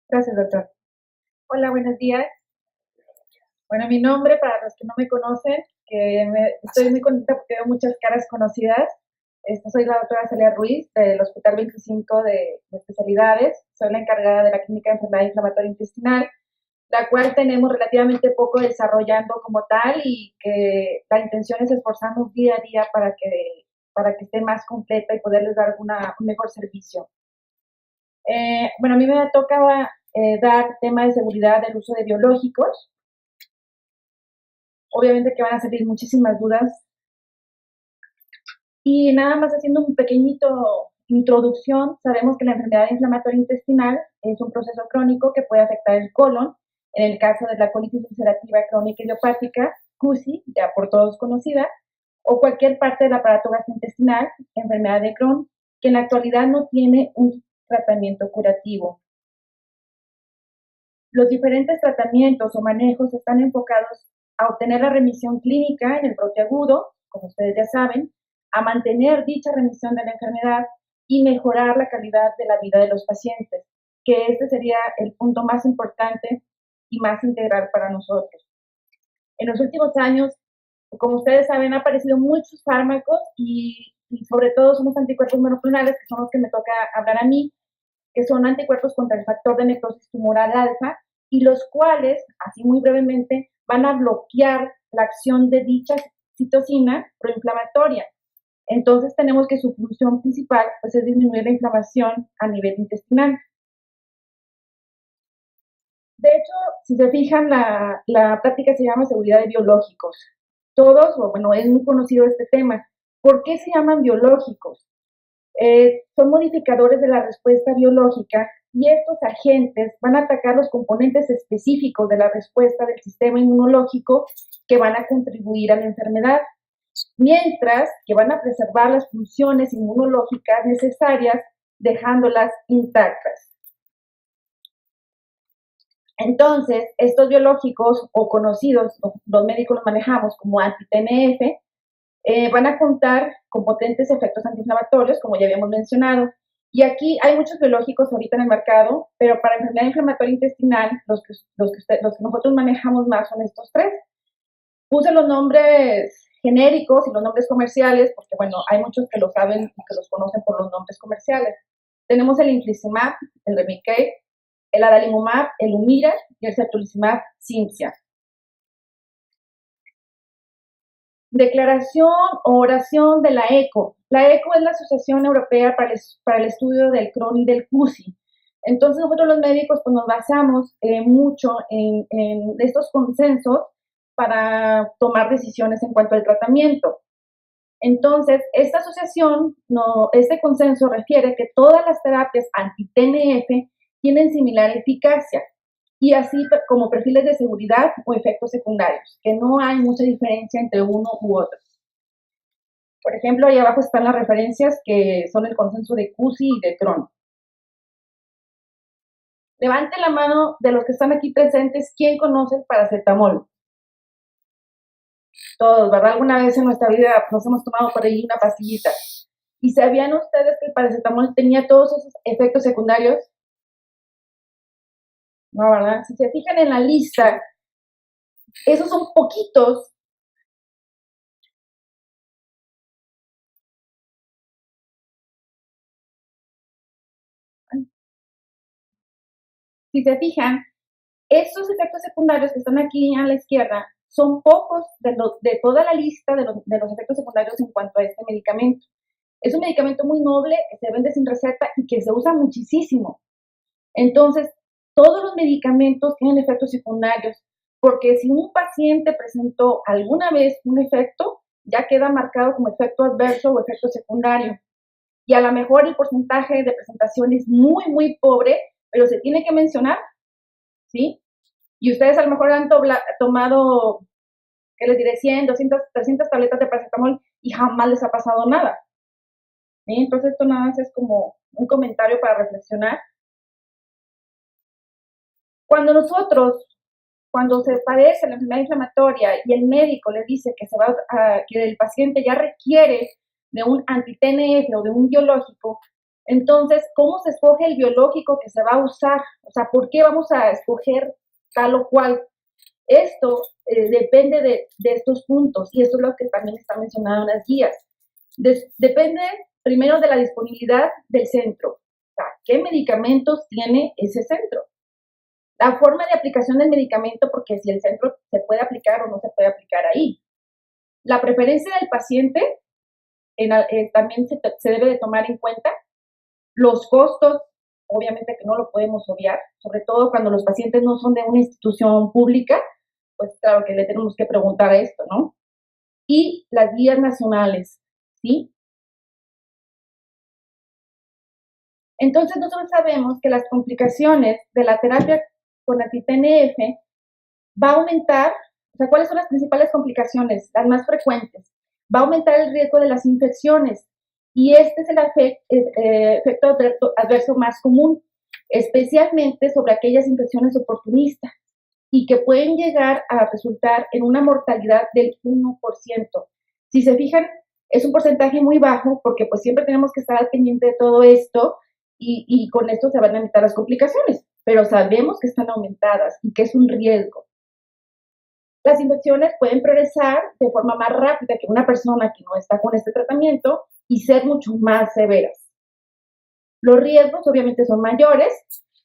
Gracias, doctor. Hola, buenos días. Bueno, mi nombre, para los que no me conocen, estoy muy contenta porque veo muchas caras conocidas. Soy la doctora Celia Ruiz del Hospital 25 de Especialidades. Soy la encargada de la Clínica de Enfermedad Inflamatoria Intestinal, la cual tenemos relativamente poco desarrollando como tal y que la intención es esforzarnos día a día para que esté más completa y poderles dar un mejor servicio. Bueno, a mí me toca dar tema de seguridad del uso de biológicos. Obviamente que van a salir muchísimas dudas. Y nada más haciendo un pequeñito introducción, sabemos que la enfermedad inflamatoria intestinal es un proceso crónico que puede afectar el colon, en el caso de la colitis ulcerativa crónica idiopática, CUSI, ya por todos conocida, o cualquier parte del aparato gastrointestinal, enfermedad de Crohn, que en la actualidad no tiene un tratamiento curativo. Los diferentes tratamientos o manejos están enfocados a obtener la remisión clínica en el brote agudo, como ustedes ya saben, a mantener dicha remisión de la enfermedad y mejorar la calidad de la vida de los pacientes, que este sería el punto más importante y más integral para nosotros. En los últimos años, como ustedes saben, han aparecido muchos fármacos y sobre todo son los anticuerpos monoclonales, que son los que me toca hablar a mí, que son anticuerpos contra el factor de necrosis tumoral alfa, y los cuales, así muy brevemente, van a bloquear la acción de dicha citocina proinflamatoria. Entonces tenemos que su función principal pues, es disminuir la inflamación a nivel intestinal. De hecho, si se fijan, la práctica se llama seguridad de biológicos. Todos, o bueno, es muy conocido este tema. ¿Por qué se llaman biológicos? Son modificadores de la respuesta biológica y estos agentes van a atacar los componentes específicos de la respuesta del sistema inmunológico que van a contribuir a la enfermedad, mientras que van a preservar las funciones inmunológicas necesarias dejándolas intactas. Entonces, estos biológicos o conocidos, los médicos los manejamos como anti-TNF, van a contar con potentes efectos antiinflamatorios, como ya habíamos mencionado. Y aquí hay muchos biológicos ahorita en el mercado, pero para enfermedad inflamatoria intestinal, los que nosotros manejamos más son estos tres. Puse los nombres genéricos y los nombres comerciales, porque bueno, hay muchos que lo saben y que los conocen por los nombres comerciales. Tenemos el infliximab, el Remicade, el adalimumab, el Humira y el certolizumab Cimzia. Declaración o oración de la ECO. La ECO es la Asociación Europea para el Estudio del Crohn y del CUSI. Entonces nosotros los médicos pues, nos basamos mucho en estos consensos para tomar decisiones en cuanto al tratamiento. Entonces, esta asociación, este consenso refiere que todas las terapias anti-TNF tienen similar eficacia y así como perfiles de seguridad o efectos secundarios, que no hay mucha diferencia entre uno u otro. Por ejemplo, ahí abajo están las referencias que son el consenso de CUSI y de Crohn. Levante la mano de los que están aquí presentes, ¿quién conoce el paracetamol? Todos, ¿verdad? Alguna vez en nuestra vida nos hemos tomado por ahí una pastillita. ¿Y sabían ustedes que el paracetamol tenía todos esos efectos secundarios? No, ¿verdad? Si se fijan en la lista, esos son poquitos. Si se fijan, estos efectos secundarios que están aquí a la izquierda son pocos de toda la lista de los efectos secundarios en cuanto a este medicamento. Es un medicamento muy noble, que se vende sin receta y que se usa muchísimo. Entonces, todos los medicamentos tienen efectos secundarios, porque si un paciente presentó alguna vez un efecto, ya queda marcado como efecto adverso o efecto secundario. Y a lo mejor el porcentaje de presentación es muy, muy pobre, pero se tiene que mencionar, ¿sí? Y ustedes a lo mejor han tomado, ¿qué les diré? 100, 200, 300 tabletas de paracetamol y jamás les ha pasado nada. ¿Sí? Entonces esto nada más es como un comentario para reflexionar. Cuando se padece la enfermedad inflamatoria y el médico le dice que el paciente ya requiere de un anti-TNF o de un biológico, Entonces, ¿cómo se escoge el biológico que se va a usar? O sea, ¿por qué vamos a escoger tal o cual? Esto depende de estos puntos y esto es lo que también está mencionado en las guías. Depende primero de la disponibilidad del centro. O sea, ¿qué medicamentos tiene ese centro? La forma de aplicación del medicamento, porque si el centro se puede aplicar o no se puede aplicar ahí. La preferencia del paciente también se debe de tomar en cuenta. Los costos, obviamente que no lo podemos obviar, sobre todo cuando los pacientes no son de una institución pública, pues claro que le tenemos que preguntar esto, ¿no? Y las guías nacionales, ¿sí? Entonces nosotros sabemos que las complicaciones de la terapia con anti-TNF va a aumentar, o sea, ¿cuáles son las principales complicaciones? Las más frecuentes. Va a aumentar el riesgo de las infecciones y este es el efecto adverso más común, especialmente sobre aquellas infecciones oportunistas y que pueden llegar a resultar en una mortalidad del 1%. Si se fijan, es un porcentaje muy bajo porque pues siempre tenemos que estar al pendiente de todo esto y con esto se van a evitar las complicaciones, pero sabemos que están aumentadas y que es un riesgo. Las infecciones pueden progresar de forma más rápida que una persona que no está con este tratamiento y ser mucho más severas. Los riesgos obviamente son mayores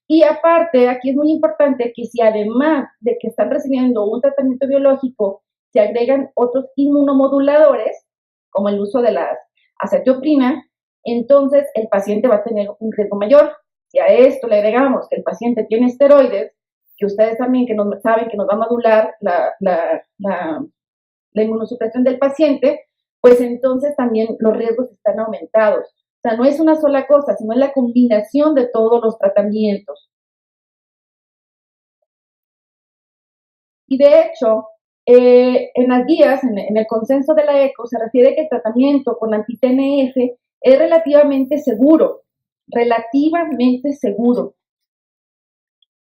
y aparte aquí es muy importante que si además de que están recibiendo un tratamiento biológico se agregan otros inmunomoduladores como el uso de la acetioprina, entonces el paciente va a tener un riesgo mayor. Si a esto le agregamos que el paciente tiene esteroides, que ustedes también saben que nos va a modular la inmunosupresión del paciente, pues entonces también los riesgos están aumentados. O sea, no es una sola cosa, sino es la combinación de todos los tratamientos. Y de hecho, en las guías, en el consenso de la ECO, se refiere que el tratamiento con anti-TNF es relativamente seguro,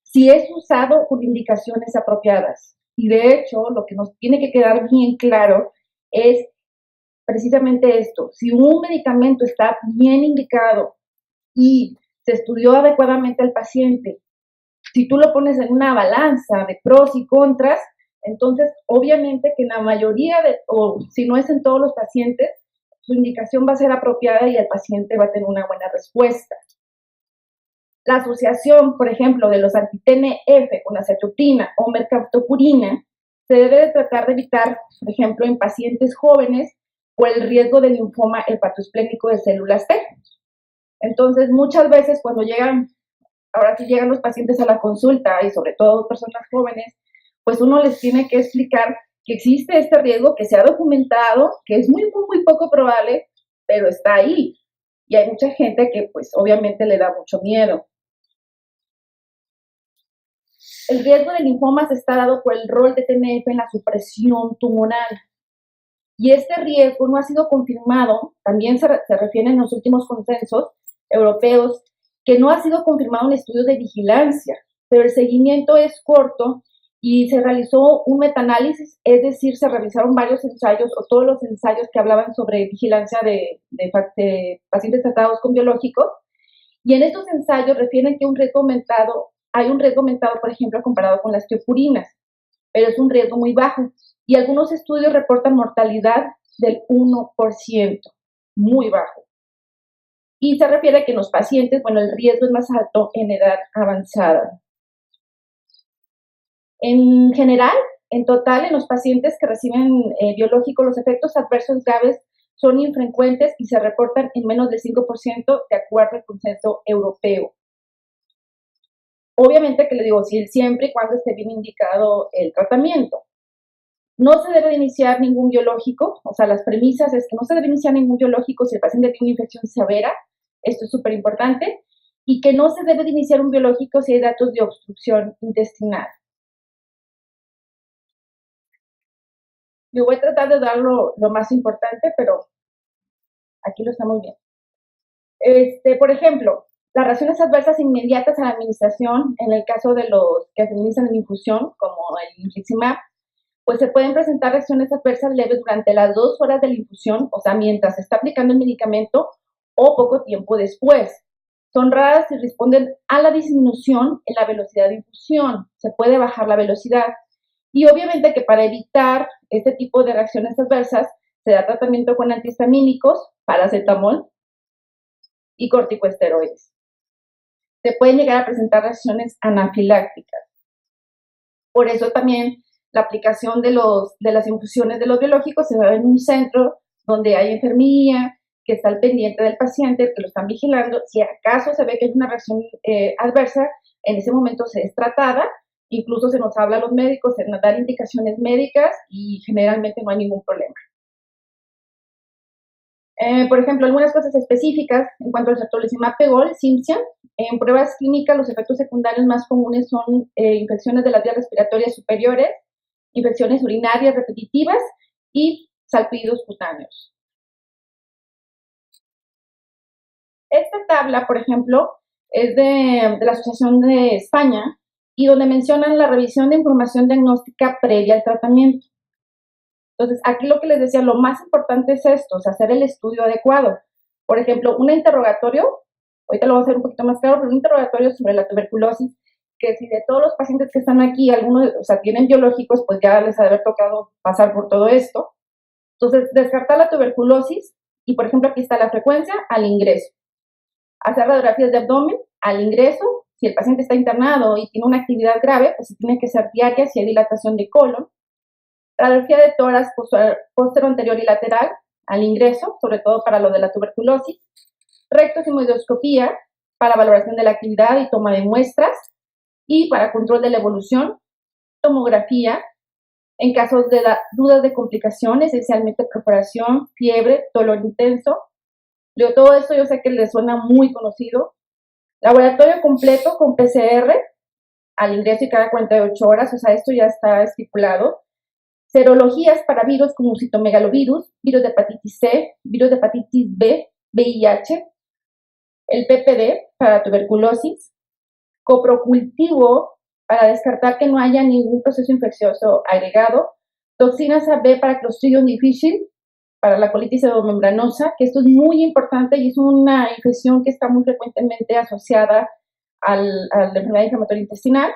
si es usado con indicaciones apropiadas. Y de hecho, lo que nos tiene que quedar bien claro es precisamente esto. Si un medicamento está bien indicado y se estudió adecuadamente al paciente, si tú lo pones en una balanza de pros y contras, entonces obviamente que en la mayoría o si no es en todos los pacientes, su indicación va a ser apropiada y el paciente va a tener una buena respuesta. La asociación, por ejemplo, de los anti-TNF con acetioprina o mercaptopurina se debe de tratar de evitar, por ejemplo, en pacientes jóvenes por el riesgo de linfoma hepatoesplénico de células T. Entonces, muchas veces cuando ahora sí llegan los pacientes a la consulta y sobre todo personas jóvenes, pues uno les tiene que explicar que existe este riesgo que se ha documentado, que es muy, muy, muy poco probable, pero está ahí. Y hay mucha gente que pues obviamente le da mucho miedo. El riesgo de linfomas está dado por el rol de TNF en la supresión tumoral. Y este riesgo no ha sido confirmado, también se refiere en los últimos consensos europeos, que no ha sido confirmado en estudios de vigilancia, pero el seguimiento es corto y se realizó un metaanálisis, es decir, se revisaron varios ensayos o todos los ensayos que hablaban sobre vigilancia de pacientes tratados con biológicos, y en estos ensayos refieren que hay un riesgo aumentado, por ejemplo, comparado con las tiopurinas, pero es un riesgo muy bajo. Y algunos estudios reportan mortalidad del 1%, muy bajo. Y se refiere a que en los pacientes, bueno, el riesgo es más alto en edad avanzada. En general, en total, en los pacientes que reciben biológico, los efectos adversos graves son infrecuentes y se reportan en menos del 5% de acuerdo al consenso europeo. Obviamente que le digo, siempre y cuando esté bien indicado el tratamiento. No se debe iniciar ningún biológico, o sea, las premisas es que no se debe iniciar ningún biológico si el paciente tiene una infección severa, esto es súper importante, y que no se debe de iniciar un biológico si hay datos de obstrucción intestinal. Yo voy a tratar de dar lo más importante, pero aquí lo estamos viendo. Por ejemplo, las reacciones adversas inmediatas a la administración, en el caso de los que se administran en infusión, como el infliximab, pues se pueden presentar reacciones adversas leves durante las 2 horas de la infusión, o sea, mientras se está aplicando el medicamento, o poco tiempo después. Son raras y responden a la disminución en la velocidad de infusión. Se puede bajar la velocidad. Y obviamente que para evitar este tipo de reacciones adversas, se da tratamiento con antihistamínicos, paracetamol y corticosteroides. Se pueden llegar a presentar reacciones anafilácticas. Por eso también la aplicación de las infusiones de los biológicos se da en un centro donde hay enfermería, que está al pendiente del paciente, que lo están vigilando. Si acaso se ve que hay una reacción adversa, en ese momento se es tratada, incluso se nos habla a los médicos, se nos dan indicaciones médicas y generalmente no hay ningún problema. Por ejemplo, algunas cosas específicas en cuanto al cetolizumab pegol, Cimzia. En pruebas clínicas, los efectos secundarios más comunes son infecciones de las vías respiratorias superiores, infecciones urinarias repetitivas y salpullidos cutáneos. Esta tabla, por ejemplo, es de la Asociación de España y donde mencionan la revisión de información diagnóstica previa al tratamiento. Entonces, aquí lo que les decía, lo más importante es esto, o sea, hacer el estudio adecuado. Por ejemplo, un interrogatorio, ahorita lo voy a hacer un poquito más claro, pero un interrogatorio sobre la tuberculosis, que si de todos los pacientes que están aquí, algunos, o sea, tienen biológicos, pues ya les ha de haber tocado pasar por todo esto. Entonces, descartar la tuberculosis, y por ejemplo, aquí está la frecuencia al ingreso. Hacer radiografías de abdomen al ingreso. Si el paciente está internado y tiene una actividad grave, pues se tiene que hacer diaria si hay dilatación de colon. Radiografía de tórax póstero anterior y lateral al ingreso, sobre todo para lo de la tuberculosis. Rectosigmoidoscopía para valoración de la actividad y toma de muestras. Y para control de la evolución, tomografía en casos de dudas de complicación, esencialmente perforación, fiebre, dolor intenso. Todo esto yo sé que les suena muy conocido. Laboratorio completo con PCR al ingreso y cada 48 horas, o sea, esto ya está estipulado. Serologías para virus como citomegalovirus, virus de hepatitis C, virus de hepatitis B, VIH, el PPD para tuberculosis, coprocultivo para descartar que no haya ningún proceso infeccioso agregado, toxinas AB para Clostridium difficile, para la colitis pseudomembranosa, que esto es muy importante y es una infección que está muy frecuentemente asociada a la enfermedad inflamatoria intestinal.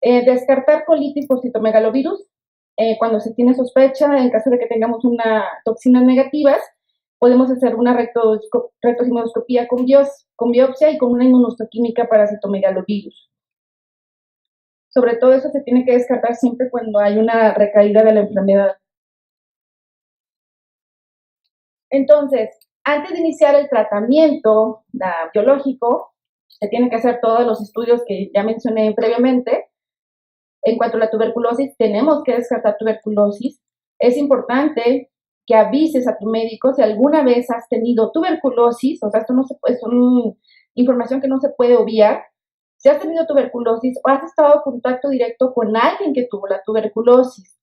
Descartar colitis por citomegalovirus cuando se tiene sospecha, en caso de que tengamos una toxinas negativas, podemos hacer una rectosigmoidoscopía con biopsia y con una inmunohistoquímica para citomegalovirus. Sobre todo eso se tiene que descartar siempre cuando hay una recaída de la enfermedad. Entonces, antes de iniciar el tratamiento biológico, se tienen que hacer todos los estudios que ya mencioné previamente. En cuanto a la tuberculosis, tenemos que descartar tuberculosis. Es importante que avises a tu médico si alguna vez has tenido tuberculosis, o sea, esto no se puede, son información que no se puede obviar. Si has tenido tuberculosis o has estado en contacto directo con alguien que tuvo la tuberculosis,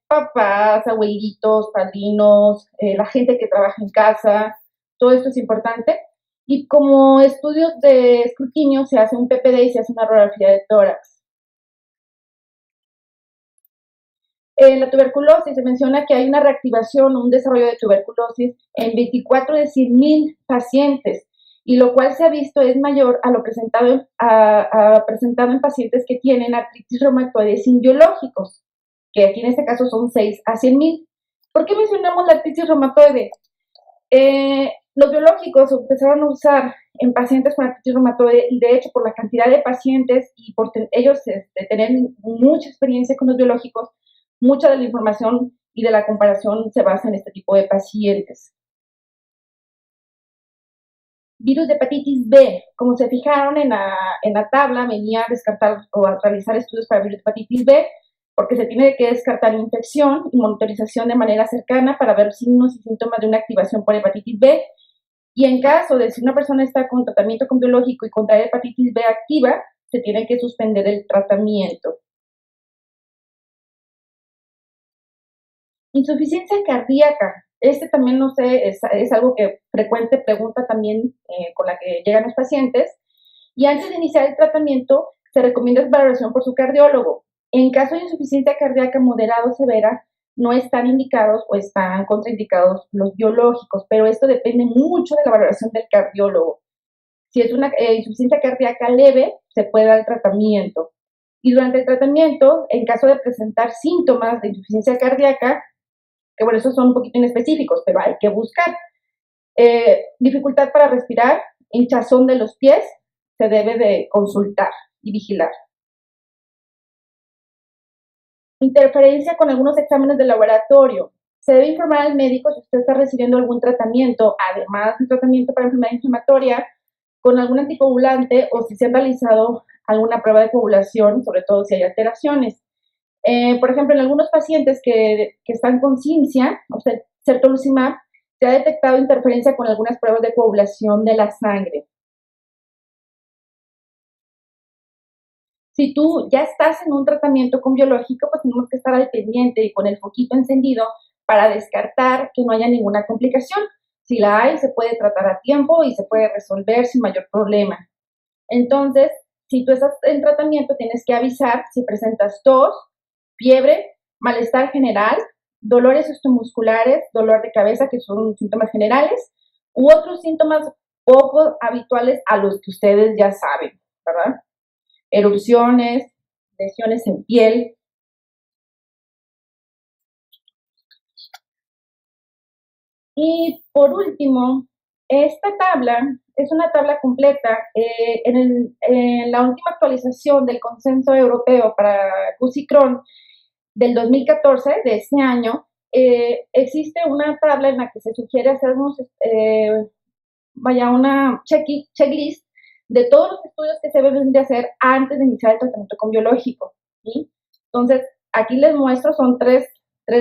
papás, abuelitos, padrinos, la gente que trabaja en casa, todo esto es importante. Y como estudios de escrutinio se hace un PPD y se hace una radiografía de tórax. En la tuberculosis se menciona que hay una reactivación, un desarrollo de tuberculosis en 24 de 100,000 pacientes, y lo cual se ha visto es mayor a lo presentado en pacientes que tienen artritis reumatoide sin biológicos, que aquí en este caso son 6 a 100,000. ¿Por qué mencionamos la artritis reumatoide? Los biológicos se empezaron a usar en pacientes con artritis reumatoide y de hecho por la cantidad de pacientes y por ellos tener mucha experiencia con los biológicos, mucha de la información y de la comparación se basa en este tipo de pacientes. Virus de hepatitis B, como se fijaron en la tabla, venía a descartar o a realizar estudios para virus de hepatitis B, porque se tiene que descartar infección y monitorización de manera cercana para ver signos y síntomas de una activación por hepatitis B. Y en caso de si una persona está con tratamiento con biológico y contrae hepatitis B activa, se tiene que suspender el tratamiento. Insuficiencia cardíaca. Este también, no sé, es algo que frecuente pregunta también con la que llegan los pacientes. Y antes de iniciar el tratamiento, se recomienda valoración por su cardiólogo. En caso de insuficiencia cardíaca moderada o severa, no están indicados o están contraindicados los biológicos, pero esto depende mucho de la valoración del cardiólogo. Si es una insuficiencia cardíaca leve, se puede dar el tratamiento. Y durante el tratamiento, en caso de presentar síntomas de insuficiencia cardíaca, que bueno, esos son un poquito inespecíficos, pero hay que buscar. Dificultad para respirar, hinchazón de los pies, se debe de consultar y vigilar. Interferencia con algunos exámenes de laboratorio. Se debe informar al médico si usted está recibiendo algún tratamiento, además de tratamiento para enfermedad inflamatoria, con algún anticoagulante o si se ha realizado alguna prueba de coagulación, sobre todo si hay alteraciones. Por ejemplo, en algunos pacientes que están con CIMSIA, o sea, certolizumab, se ha detectado interferencia con algunas pruebas de coagulación de la sangre. Si tú ya estás en un tratamiento con biológico, pues tenemos que estar al pendiente y con el foquito encendido para descartar que no haya ninguna complicación. Si la hay, se puede tratar a tiempo y se puede resolver sin mayor problema. Entonces, si tú estás en tratamiento, tienes que avisar si presentas tos, fiebre, malestar general, dolores osteomusculares, dolor de cabeza, que son síntomas generales, u otros síntomas poco habituales a los que ustedes ya saben, ¿verdad? Erupciones, lesiones en piel. Y por último, esta tabla es una tabla completa. En la última actualización del Consenso Europeo para QC-Crohn del 2014, de este año, existe una tabla en la que se sugiere hacernos una checklist de todos los estudios que se deben de hacer antes de iniciar el tratamiento con biológico. ¿Sí? Entonces, aquí les muestro, son tres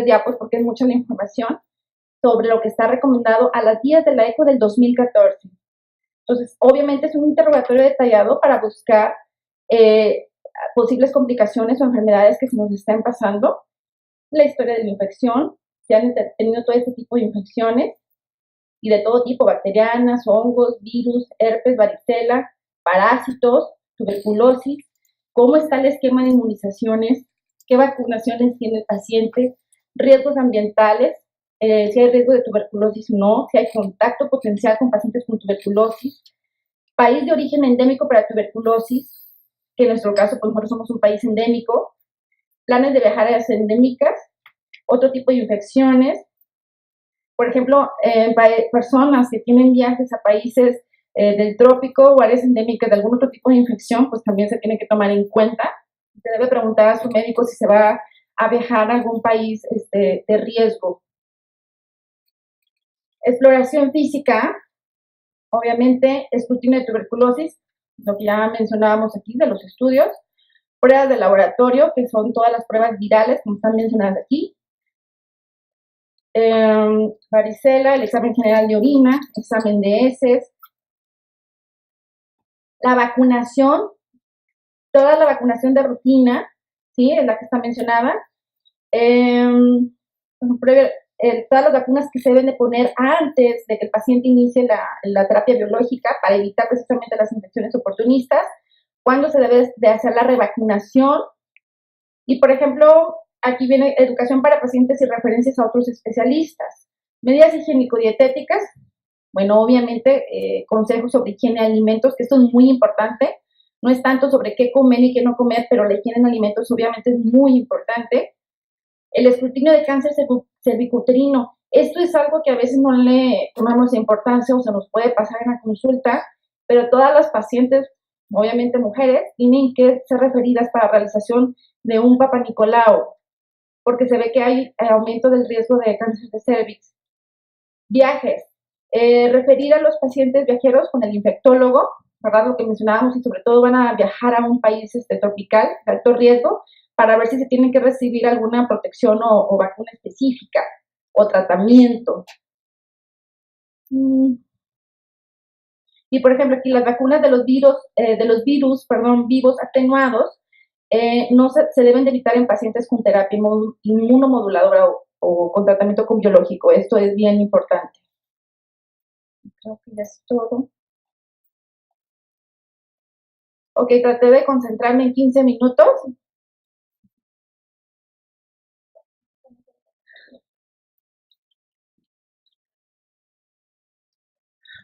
diapos porque es mucha la información sobre lo que está recomendado a las guías de la ECO del 2014. Entonces, obviamente es un interrogatorio detallado para buscar eh, posibles complicaciones o enfermedades que se nos estén pasando, la historia de la infección, si han tenido todo este tipo de infecciones y de todo tipo, bacterianas, hongos, virus, herpes, varicela, parásitos, tuberculosis, cómo está el esquema de inmunizaciones, qué vacunaciones tiene el paciente, riesgos ambientales, si hay riesgo de tuberculosis o no, si hay contacto potencial con pacientes con tuberculosis, país de origen endémico para tuberculosis, que en nuestro caso, pues nosotros somos un país endémico, planes de viajar a áreas endémicas, otro tipo de infecciones, por ejemplo, personas que tienen viajes a países del trópico o áreas endémicas de algún otro tipo de infección, pues también se tiene que tomar en cuenta. Se debe preguntar a su médico si se va a viajar a algún país de riesgo. Exploración física, obviamente, escrutinio de tuberculosis, lo que ya mencionábamos aquí de los estudios, pruebas de laboratorio, que son todas las pruebas virales, como están mencionadas aquí, varicela, el examen general de orina, examen de heces, la vacunación, toda la vacunación de rutina, ¿sí? Es la que está mencionada. Todas las vacunas que se deben de poner antes de que el paciente inicie la terapia biológica para evitar precisamente las infecciones oportunistas, cuándo se debe de hacer la revacunación. Y, por ejemplo, aquí viene educación para pacientes y referencias a otros especialistas. Medidas higiénico-dietéticas, bueno, obviamente, consejos sobre higiene de alimentos, que esto es muy importante. No es tanto sobre qué comer y qué no comer, pero la higiene de alimentos obviamente es muy importante. El escrutinio de cáncer cervicuterino. Esto es algo que a veces no le tomamos importancia o se nos puede pasar en la consulta, pero todas las pacientes, obviamente mujeres, tienen que ser referidas para realización de un Papa Nicolau, porque se ve que hay aumento del riesgo de cáncer de cervix. Viajes. Referir a los pacientes viajeros con el infectólogo, ¿verdad? Lo que mencionábamos, y sobre todo van a viajar a un país tropical de alto riesgo para ver si se tienen que recibir alguna protección o vacuna específica o tratamiento. Y por ejemplo, aquí las vacunas de los virus, vivos atenuados, no se deben de evitar en pacientes con terapia inmunomoduladora o con tratamiento con biológico. Esto es bien importante. Creo que ya es todo. Ok, traté de concentrarme en 15 minutos.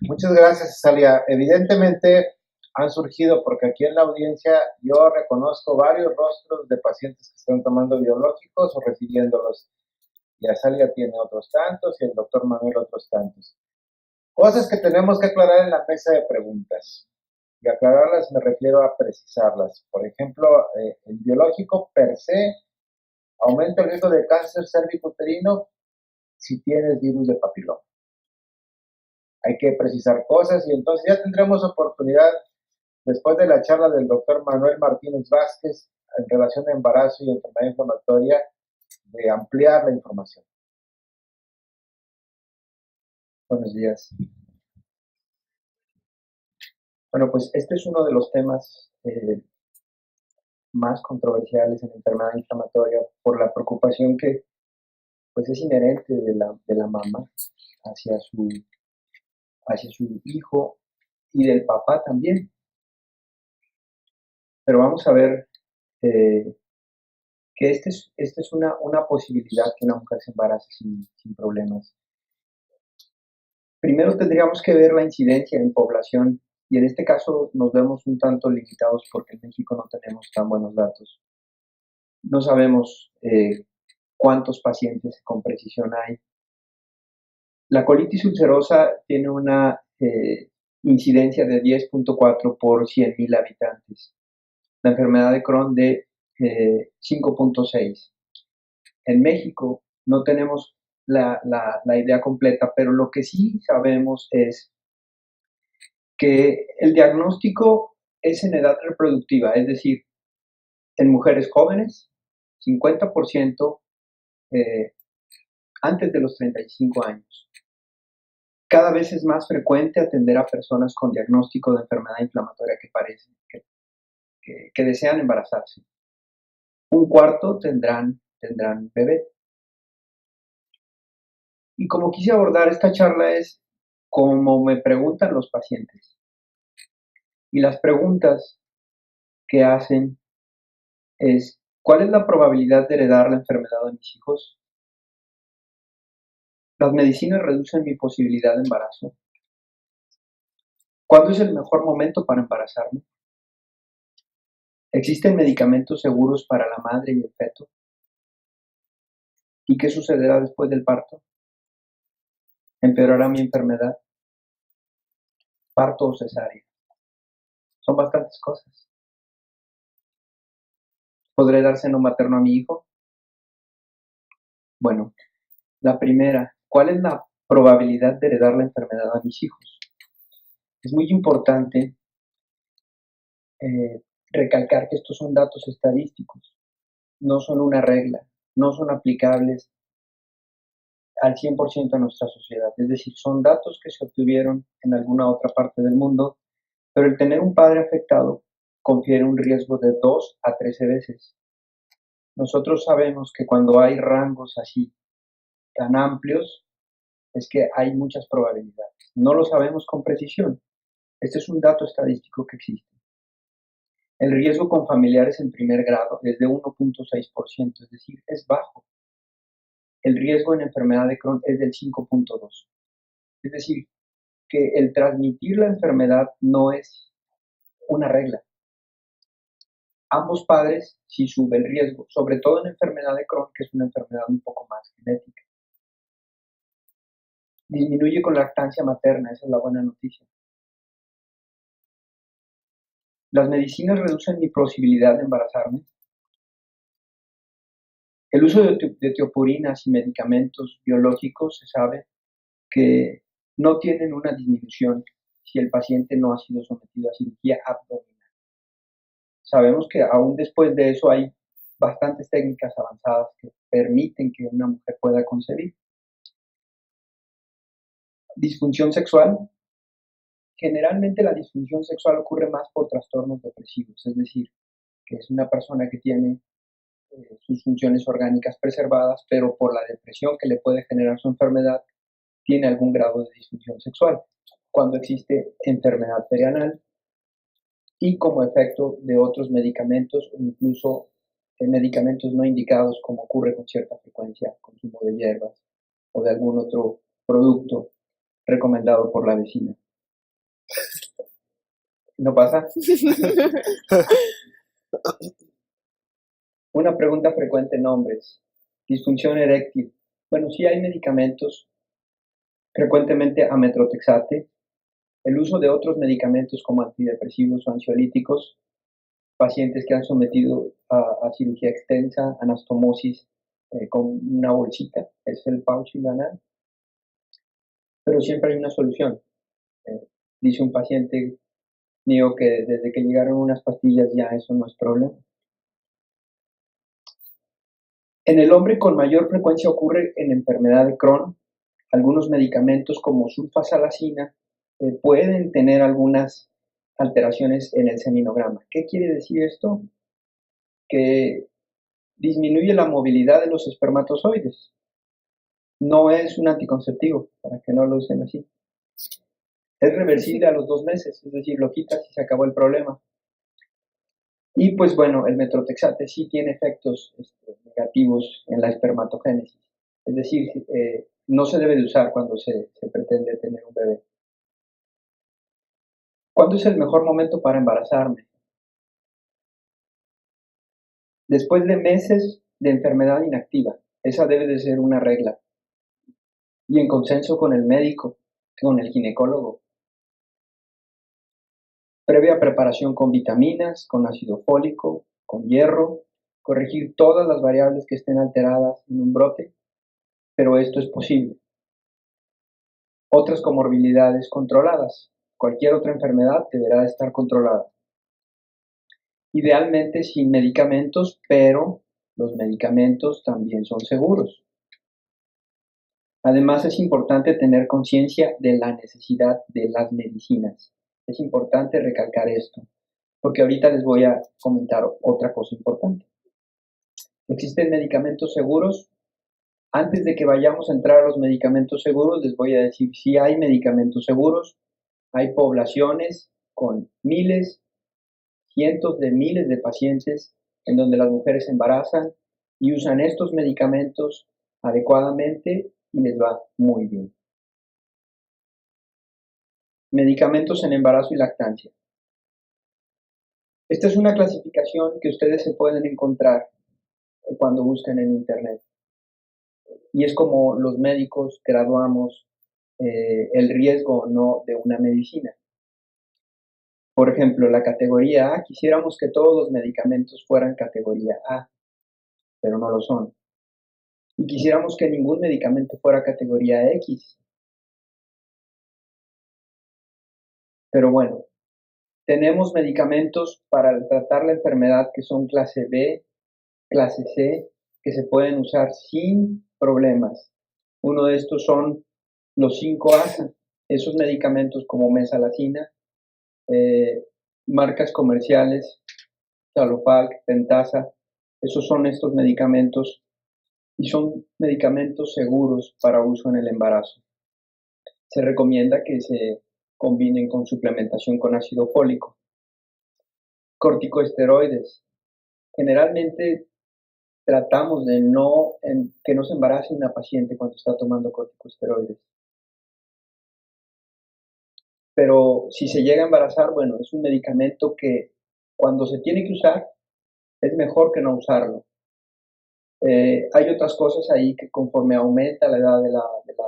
Muchas gracias, Cesalia. Evidentemente han surgido, porque aquí en la audiencia yo reconozco varios rostros de pacientes que están tomando biológicos o recibiéndolos. Y Cesalia tiene otros tantos y el doctor Manuel otros tantos. Cosas que tenemos que aclarar en la mesa de preguntas. Y aclararlas me refiero a precisarlas. Por ejemplo, el biológico per se aumenta el riesgo de cáncer cervicuterino si tienes virus de papiloma. Hay que precisar cosas y entonces ya tendremos oportunidad, después de la charla del doctor Manuel Martínez Vázquez en relación a embarazo y enfermedad inflamatoria, de ampliar la información. Buenos días. Bueno, pues este es uno de los temas más controversiales en enfermedad inflamatoria por la preocupación que pues es inherente de la mamá hacia su, hacia su hijo y del papá también. Pero vamos a ver que esta es una posibilidad que una mujer se embarace sin problemas. Primero tendríamos que ver la incidencia en población y en este caso nos vemos un tanto limitados porque en México no tenemos tan buenos datos. No sabemos cuántos pacientes con precisión hay. La colitis ulcerosa tiene una incidencia de 10.4 por 100.000 habitantes. La enfermedad de Crohn de 5.6. En México no tenemos la idea completa, pero lo que sí sabemos es que el diagnóstico es en edad reproductiva, es decir, en mujeres jóvenes, 50% antes de los 35 años. Cada vez es más frecuente atender a personas con diagnóstico de enfermedad inflamatoria que desean embarazarse. Un cuarto tendrán bebé. Y como quise abordar esta charla es como me preguntan los pacientes. Y las preguntas que hacen es, ¿cuál es la probabilidad de heredar la enfermedad de mis hijos? ¿Las medicinas reducen mi posibilidad de embarazo? ¿Cuándo es el mejor momento para embarazarme? ¿Existen medicamentos seguros para la madre y el feto? ¿Y qué sucederá después del parto? ¿Empeorará mi enfermedad? ¿Parto o cesárea? Son bastantes cosas. ¿Podré dar seno materno a mi hijo? Bueno, la primera, ¿cuál es la probabilidad de heredar la enfermedad a mis hijos? Es muy importante recalcar que estos son datos estadísticos, no son una regla, no son aplicables al 100% a nuestra sociedad. Es decir, son datos que se obtuvieron en alguna otra parte del mundo, pero el tener un padre afectado confiere un riesgo de 2 a 13 veces. Nosotros sabemos que cuando hay rangos así tan amplios, es que hay muchas probabilidades. No lo sabemos con precisión. Este es un dato estadístico que existe. El riesgo con familiares en primer grado es de 1.6%, es decir, es bajo. El riesgo en enfermedad de Crohn es del 5.2%. Es decir, que el transmitir la enfermedad no es una regla. Ambos padres sí sube el riesgo, sobre todo en enfermedad de Crohn, que es una enfermedad un poco más genética. Disminuye con lactancia materna, esa es la buena noticia. ¿Las medicinas reducen mi posibilidad de embarazarme? El uso de teopurinas y medicamentos biológicos se sabe que no tienen una disminución si el paciente no ha sido sometido a cirugía abdominal. Sabemos que aún después de eso hay bastantes técnicas avanzadas que permiten que una mujer pueda concebir. Disfunción sexual. Generalmente la disfunción sexual ocurre más por trastornos depresivos, es decir, que es una persona que tiene sus funciones orgánicas preservadas, pero por la depresión que le puede generar su enfermedad, tiene algún grado de disfunción sexual. Cuando existe enfermedad perianal y como efecto de otros medicamentos o incluso medicamentos no indicados, como ocurre con cierta frecuencia, consumo de hierbas o de algún otro producto recomendado por la vecina. ¿No pasa? Una pregunta frecuente en hombres. Disfunción eréctil. Bueno, sí hay medicamentos, frecuentemente ametrotexate, el uso de otros medicamentos como antidepresivos o ansiolíticos, pacientes que han sometido a cirugía extensa, anastomosis con una bolsita, es el pouch anal, pero siempre hay una solución. Dice un paciente mío que desde que llegaron unas pastillas ya eso no es problema. En el hombre con mayor frecuencia ocurre en enfermedad de Crohn. Algunos medicamentos como sulfasalacina pueden tener algunas alteraciones en el seminograma. ¿Qué quiere decir esto? Que disminuye la movilidad de los espermatozoides. No es un anticonceptivo, para que no lo usen así. Es reversible a los 2 meses, es decir, lo quitas y se acabó el problema. Y pues bueno, el metrotexate sí tiene efectos negativos en la espermatogénesis. Es decir, no se debe de usar cuando se pretende tener un bebé. ¿Cuándo es el mejor momento para embarazarme? Después de meses de enfermedad inactiva. Esa debe de ser una regla. Y en consenso con el médico, con el ginecólogo. Previa preparación con vitaminas, con ácido fólico, con hierro, corregir todas las variables que estén alteradas en un brote, pero esto es posible. Otras comorbilidades controladas. Cualquier otra enfermedad deberá estar controlada. Idealmente sin medicamentos, pero los medicamentos también son seguros. Además, es importante tener conciencia de la necesidad de las medicinas. Es importante recalcar esto, porque ahorita les voy a comentar otra cosa importante. ¿Existen medicamentos seguros? Antes de que vayamos a entrar a los medicamentos seguros, les voy a decir si hay medicamentos seguros. Hay poblaciones con miles, cientos de miles de pacientes en donde las mujeres se embarazan y usan estos medicamentos adecuadamente y les va muy bien. Medicamentos en embarazo y lactancia. Esta es una clasificación que ustedes se pueden encontrar cuando buscan en internet. Y es como los médicos graduamos el riesgo o no de una medicina. Por ejemplo, la categoría A, quisiéramos que todos los medicamentos fueran categoría A, pero no lo son. Y quisiéramos que ningún medicamento fuera categoría X. Pero bueno, tenemos medicamentos para tratar la enfermedad que son clase B, clase C, que se pueden usar sin problemas. Uno de estos son los 5-ASA, esos medicamentos como mesalazina, marcas comerciales, Talofalc, Pentasa, esos son estos medicamentos y son medicamentos seguros para uso en el embarazo. Se recomienda que se combinen con suplementación con ácido fólico. Corticosteroides. Generalmente tratamos de que no se embarace una paciente cuando está tomando corticosteroides. Pero si se llega a embarazar, bueno, es un medicamento que cuando se tiene que usar, es mejor que no usarlo. Hay otras cosas ahí que conforme aumenta la edad de la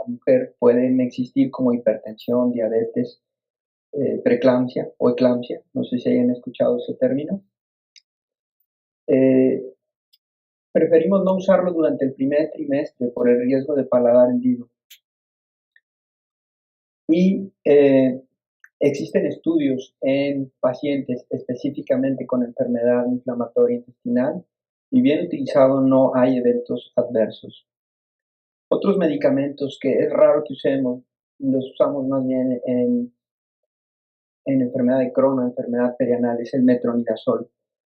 mujer pueden existir como hipertensión, diabetes, preeclampsia o eclampsia, no sé si hayan escuchado ese término. Preferimos no usarlo durante el primer trimestre por el riesgo de paladar hendido. Y existen estudios en pacientes específicamente con enfermedad inflamatoria intestinal y bien utilizado no hay eventos adversos. Otros medicamentos que es raro que usemos, los usamos más bien en enfermedad de Crohn o enfermedad perianal, es el metronidazol.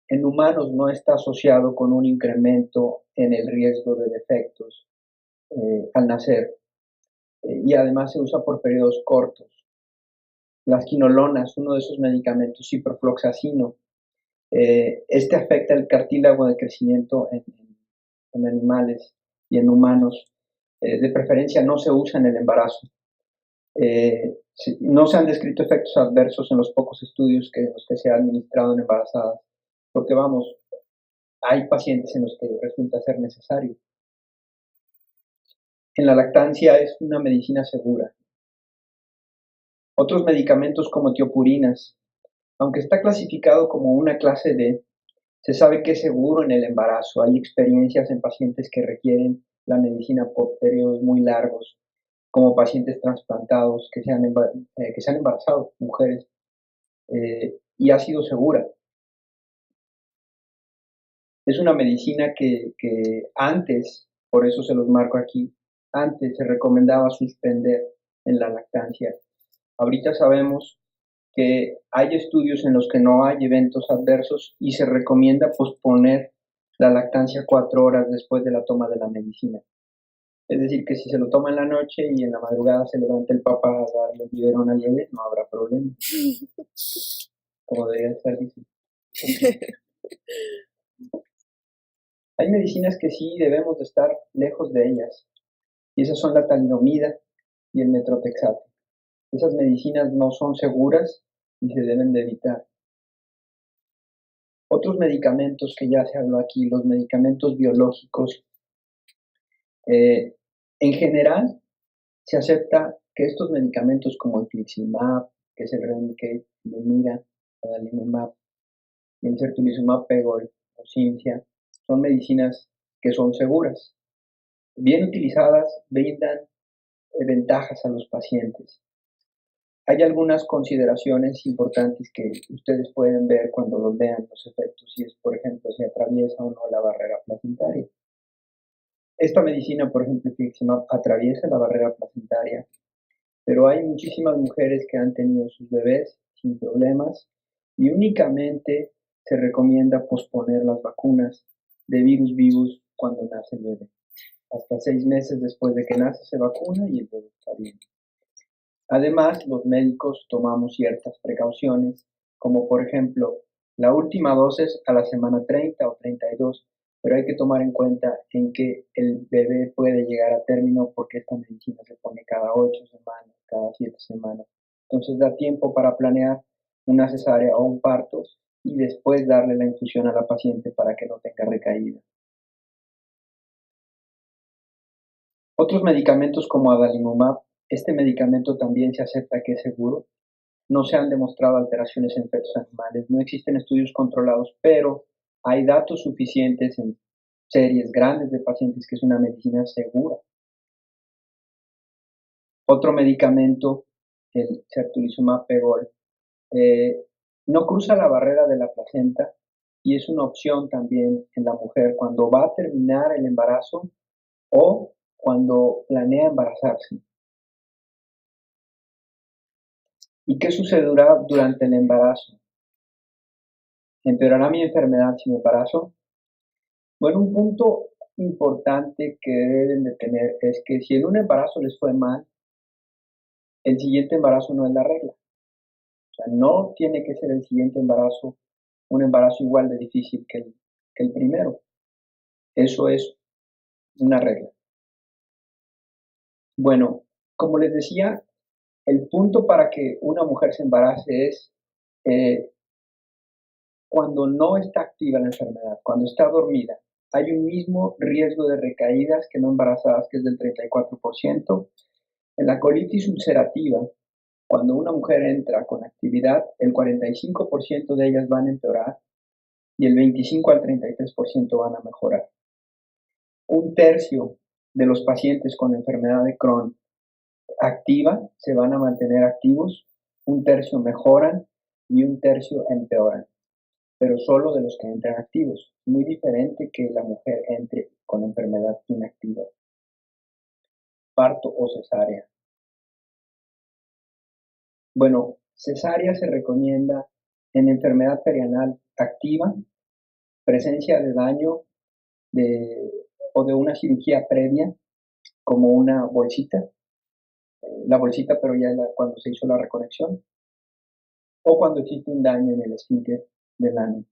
En humanos no está asociado con un incremento en el riesgo de defectos al nacer y además se usa por periodos cortos. Las quinolonas, uno de esos medicamentos, ciprofloxacino, este afecta el cartílago de crecimiento en animales y en humanos. De preferencia no se usa en el embarazo. No se han descrito efectos adversos en los pocos estudios los que se ha administrado en embarazadas, porque vamos, hay pacientes en los que resulta ser necesario. En la lactancia es una medicina segura. Otros medicamentos como tiopurinas, aunque está clasificado como una clase D, se sabe que es seguro en el embarazo. Hay experiencias en pacientes que requieren la medicina por periodos muy largos, como pacientes trasplantados que se han embarazado, mujeres, y ha sido segura. Es una medicina que antes, por eso se los marco aquí, antes se recomendaba suspender en la lactancia. Ahorita sabemos que hay estudios en los que no hay eventos adversos y se recomienda posponer la lactancia 4 horas después de la toma de la medicina. Es decir, que si se lo toma en la noche y en la madrugada se levanta el papá a darle biberón al bebé, no habrá problema. Como debería estar diciendo. Hay medicinas que sí debemos de estar lejos de ellas, y esas son la talidomida y el metrotexate. Esas medicinas no son seguras y se deben de evitar. Otros medicamentos que ya se habló aquí, los medicamentos biológicos, en general se acepta que estos medicamentos como el infliximab, que es el Remicade, Lumira, adalimumab, y el certolizumab pegol o Cimzia, son medicinas que son seguras. Bien utilizadas, brindan ventajas a los pacientes. Hay algunas consideraciones importantes que ustedes pueden ver cuando los vean los efectos, si es, por ejemplo, si atraviesa o no la barrera placentaria. Esta medicina, por ejemplo, infliximab, atraviesa la barrera placentaria, pero hay muchísimas mujeres que han tenido sus bebés sin problemas y únicamente se recomienda posponer las vacunas de virus vivus cuando nace el bebé. Hasta 6 meses después de que nace se vacuna y el bebé está bien. Además, los médicos tomamos ciertas precauciones, como por ejemplo, la última dosis a la semana 30 o 32, pero hay que tomar en cuenta en que el bebé puede llegar a término porque esta medicina se pone cada 8 semanas, cada 7 semanas. Entonces da tiempo para planear una cesárea o un parto y después darle la infusión a la paciente para que no tenga recaída. Otros medicamentos como adalimumab, este medicamento también se acepta que es seguro. No se han demostrado alteraciones en fetos animales, no existen estudios controlados, pero hay datos suficientes en series grandes de pacientes que es una medicina segura. Otro medicamento, el certolizumab pegol, no cruza la barrera de la placenta y es una opción también en la mujer cuando va a terminar el embarazo o cuando planea embarazarse. ¿Y qué sucederá durante el embarazo? ¿Empeorará mi enfermedad si me embarazo? Bueno, un punto importante que deben de tener es que si en un embarazo les fue mal, el siguiente embarazo no es la regla. O sea, no tiene que ser el siguiente embarazo un embarazo igual de difícil que el primero. Eso es una regla. Bueno, como les decía, el punto para que una mujer se embarace es eh, cuando no está activa la enfermedad, cuando está dormida. Hay un mismo riesgo de recaídas que no embarazadas, que es del 34%. En la colitis ulcerativa, cuando una mujer entra con actividad, el 45% de ellas van a empeorar y el 25 al 33% van a mejorar. Un tercio de los pacientes con enfermedad de Crohn activa se van a mantener activos, un tercio mejoran y un tercio empeoran, pero solo de los que entran activos, muy diferente que la mujer entre con enfermedad inactiva. Parto o cesárea. Bueno, cesárea se recomienda en enfermedad perianal activa, presencia de daño o de una cirugía previa, como una bolsita, la bolsita pero ya cuando se hizo la reconexión, o cuando existe un daño en el esfínter del ano.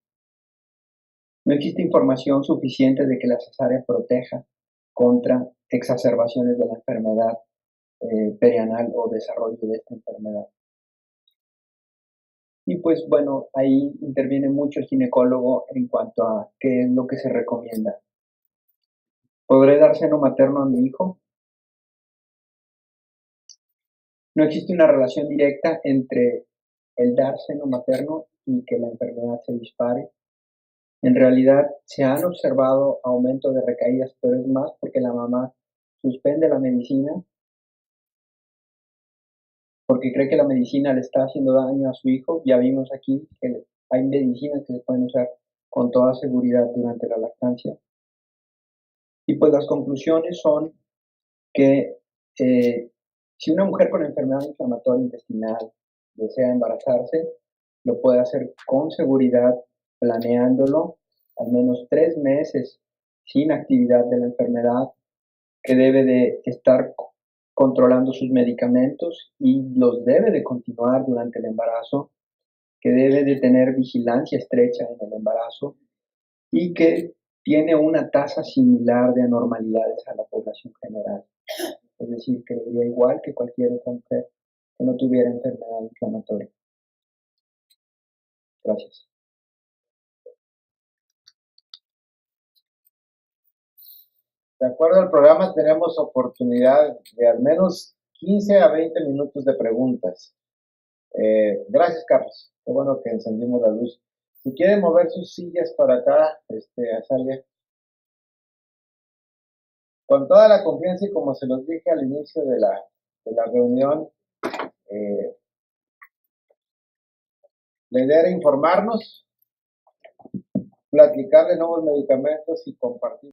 No existe información suficiente de que la cesárea proteja contra exacerbaciones de la enfermedad perianal o desarrollo de esta enfermedad. Y pues bueno, ahí interviene mucho el ginecólogo en cuanto a qué es lo que se recomienda. ¿Podré dar seno materno a mi hijo? No existe una relación directa entre el dar seno materno y que la enfermedad se dispare. En realidad se han observado aumento de recaídas, pero es más porque la mamá suspende la medicina porque cree que la medicina le está haciendo daño a su hijo. Ya vimos aquí que hay medicinas que se pueden usar con toda seguridad durante la lactancia. Y pues las conclusiones son que si una mujer con enfermedad inflamatoria intestinal desea embarazarse, lo puede hacer con seguridad, planeándolo al menos 3 meses sin actividad de la enfermedad, que debe de estar controlando sus medicamentos y los debe de continuar durante el embarazo, que debe de tener vigilancia estrecha en el embarazo y que tiene una tasa similar de anormalidades a la población general. Es decir, que sería igual que cualquier otra mujer que no tuviera enfermedad inflamatoria. Gracias. De acuerdo al programa, tenemos oportunidad de al menos 15 a 20 minutos de preguntas. Gracias, Carlos. Qué bueno que encendimos la luz. Si quieren mover sus sillas para acá, Azalia, con toda la confianza y como se los dije al inicio de la reunión, la idea era informarnos, platicar de nuevos medicamentos y compartir.